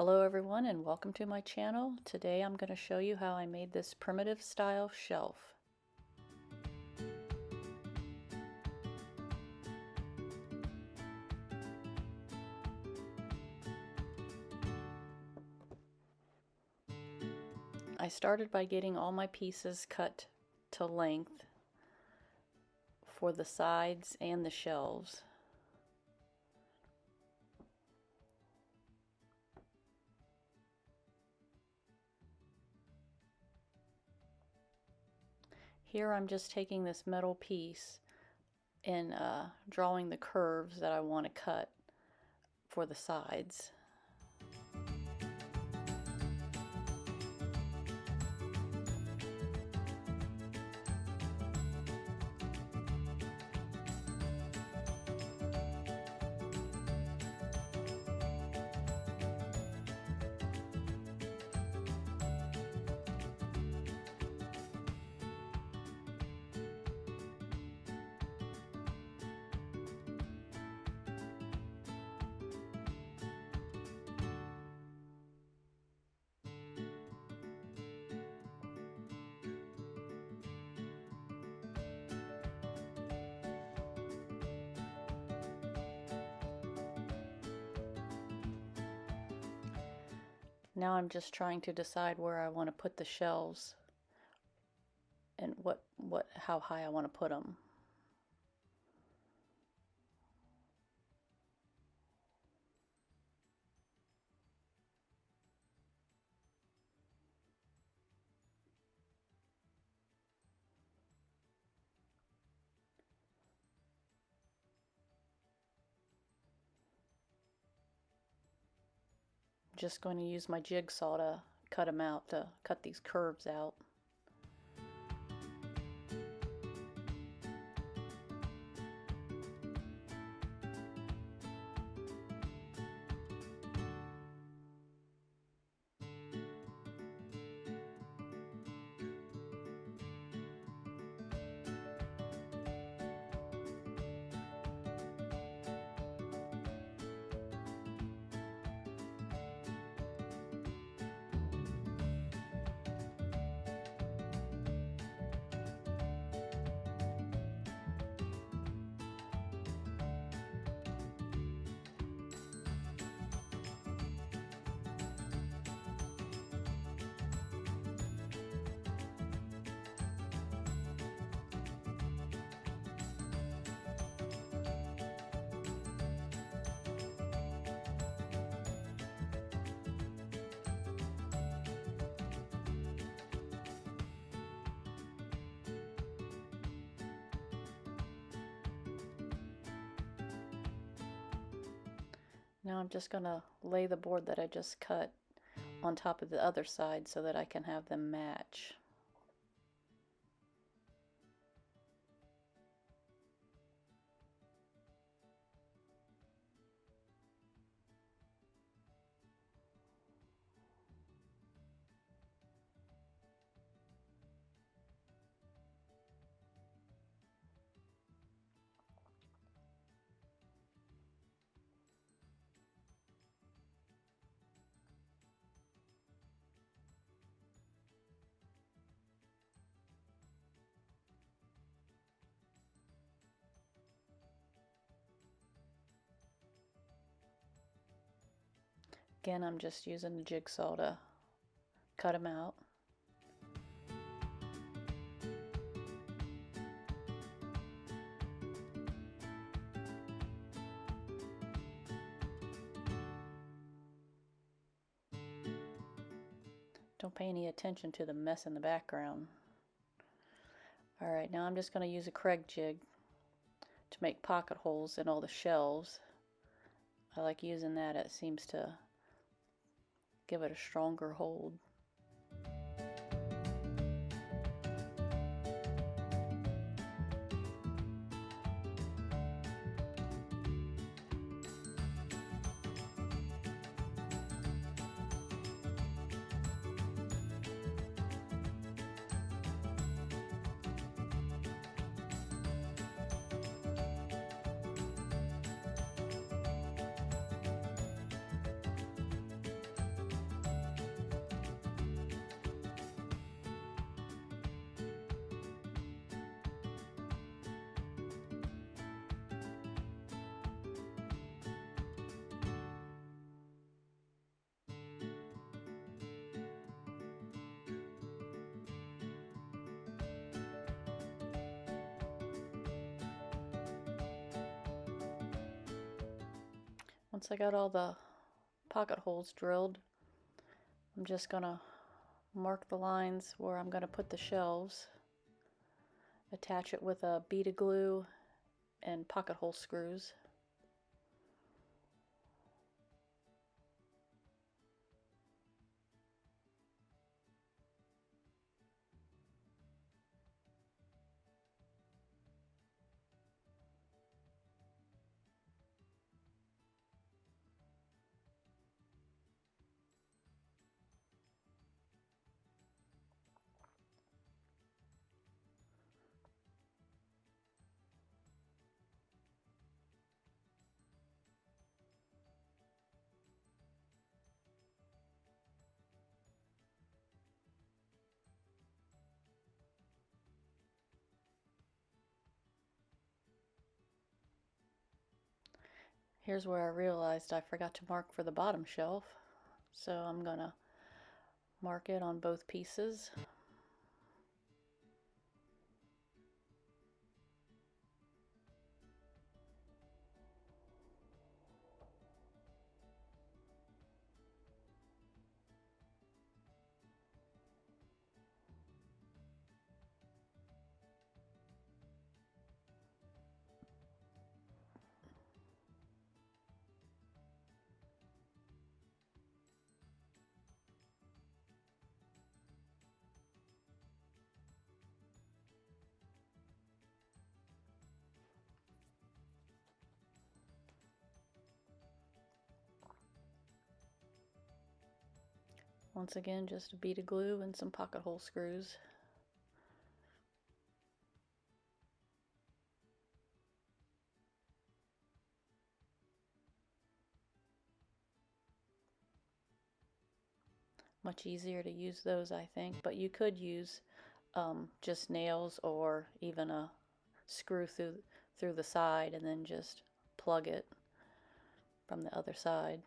Hello everyone and welcome to my channel. Today I'm going to show you how I made this primitive style shelf. I started by getting all my pieces cut to length for the sides and the shelves. Here I'm just taking this metal piece and drawing the curves that I want to cut for the sides. Now I'm just trying to decide where I want to put the shelves and how high I want to put them. Just going to use my jigsaw to cut them out, to cut these curves out. Now I'm just going to lay the board that I just cut on top of the other side so that I can have them match. Again, I'm just using the jigsaw to cut them out. Don't pay any attention to the mess in the background. Alright, now I'm just going to use a Craig jig to make pocket holes in all the shelves. I like using that, it seems to give it a stronger hold. Once I got all the pocket holes drilled, I'm just gonna mark the lines where I'm gonna put the shelves, attach it with a bead of glue and pocket hole screws. Here's where I realized I forgot to mark for the bottom shelf, so I'm gonna mark it on both pieces. Once again, just a bead of glue and some pocket hole screws. Much easier to use those, I think, but you could use just nails or even a screw through the side and then just plug it from the other side.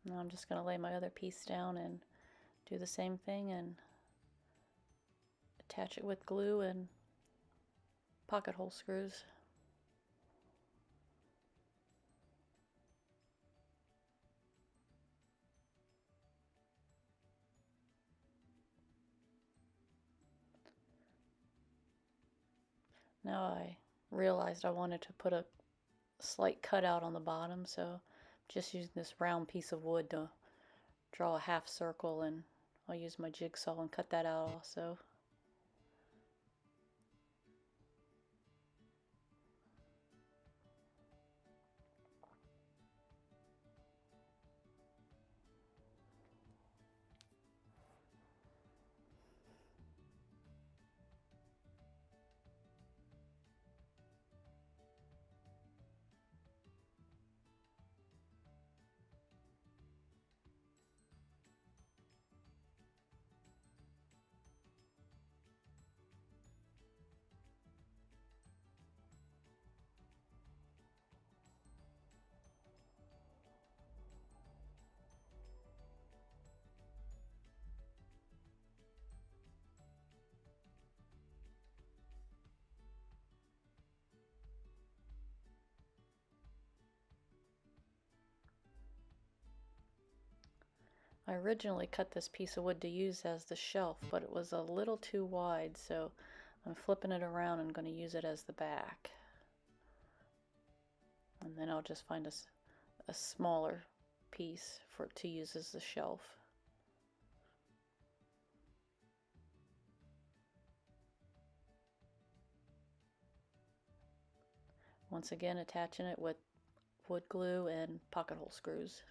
Now I'm just going to lay my other piece down and do the same thing and attach it with glue and pocket hole screws. Now I realized I wanted to put a slight cutout on the bottom, so just using this round piece of wood to draw a half circle, and I'll use my jigsaw and cut that out also. I originally cut this piece of wood to use as the shelf, but it was a little too wide, so I'm flipping it around and going to use it as the back. And then I'll just find a smaller piece to use as the shelf. Once again, attaching it with wood glue and pocket hole screws.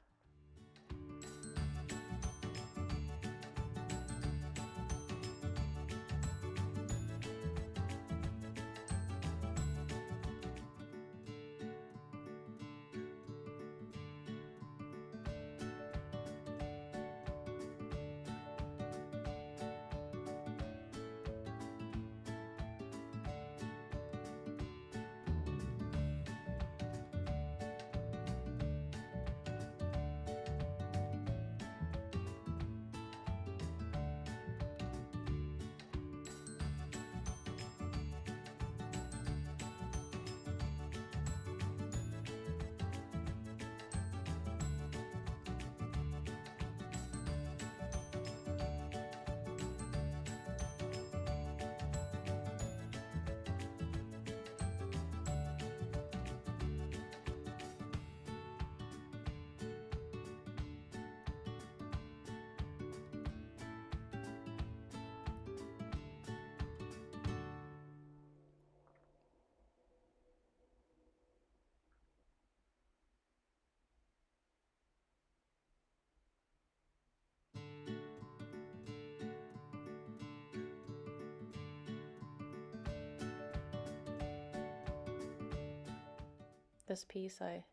this piece, I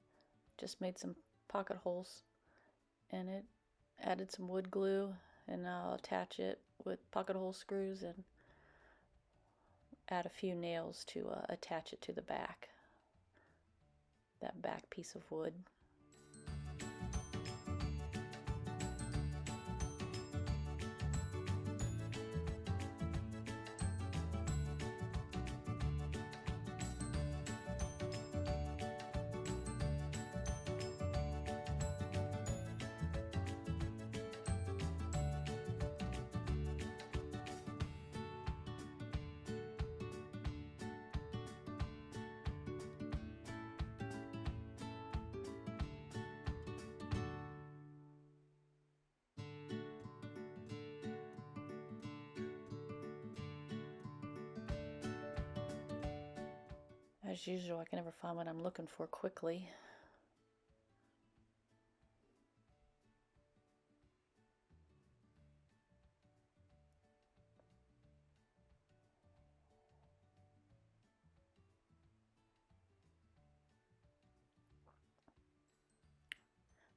just made some pocket holes in it, added some wood glue, and I'll attach it with pocket hole screws and add a few nails to attach it to the back, that back piece of wood. As usual, I can never find what I'm looking for quickly.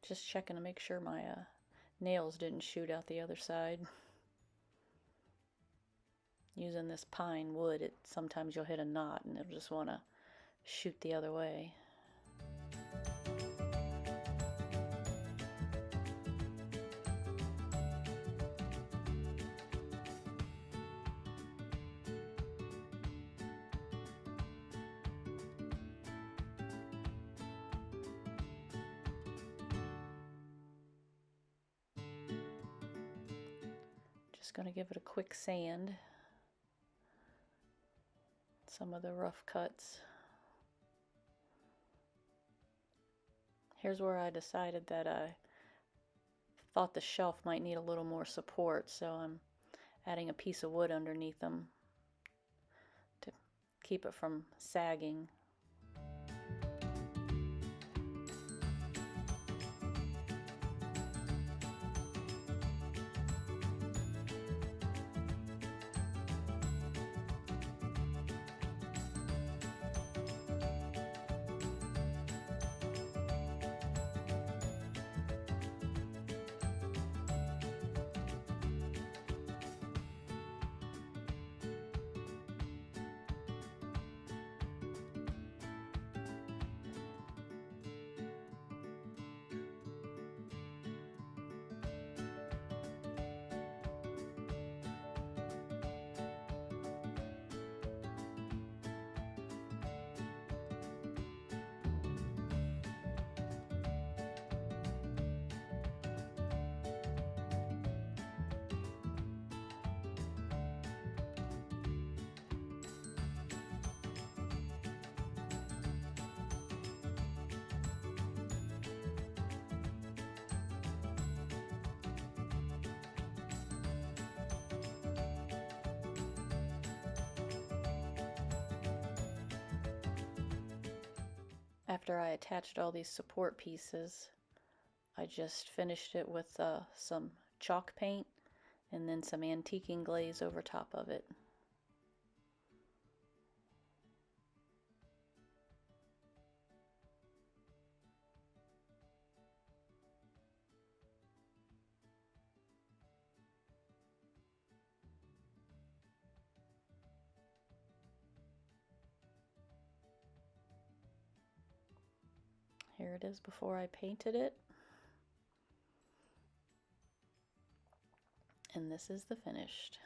Just checking to make sure my nails didn't shoot out the other side. Using this pine wood, sometimes you'll hit a knot and it'll just want to shoot the other way. Just going to give it a quick sand. Some of the rough cuts. Here's where I decided that I thought the shelf might need a little more support, so I'm adding a piece of wood underneath them to keep it from sagging. After I attached all these support pieces, I just finished it with some chalk paint and then some antiquing glaze over top of it. Here it is before I painted it. And this is the finished.